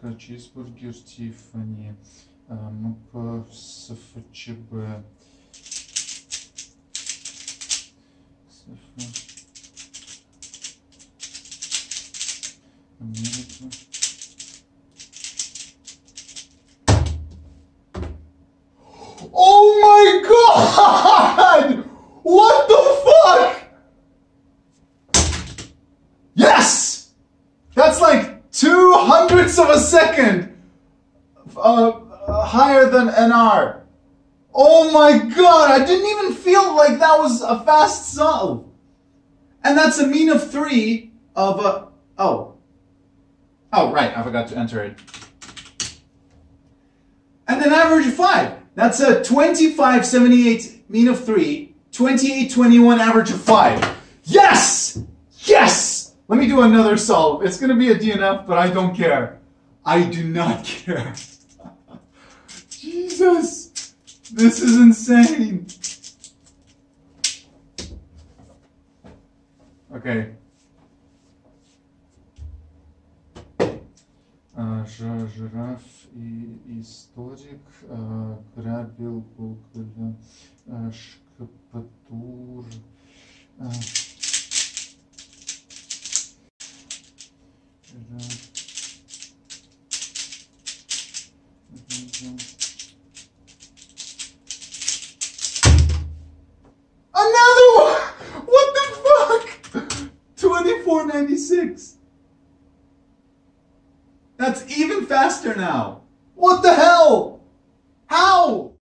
cheeseburger Tiffany, MP SFCB. Oh my god! What the fuck? Yes! That's like 2/100ths of a second higher than NR. Oh my god, I didn't even feel like that was a fast solve. And that's a mean of 3 of a... Oh, right, I forgot to enter it. And an average of 5. That's a 25.78 mean of 3, 28.21 average of 5. Yes! Yes! Let me do another solve. It's going to be a DNF, but I don't care. I do not care. Jesus! This is insane. Okay. Жираф и историк, грабил Google, шкапатур, Another one! What the fuck? 24.96. That's even faster now. What the hell? How?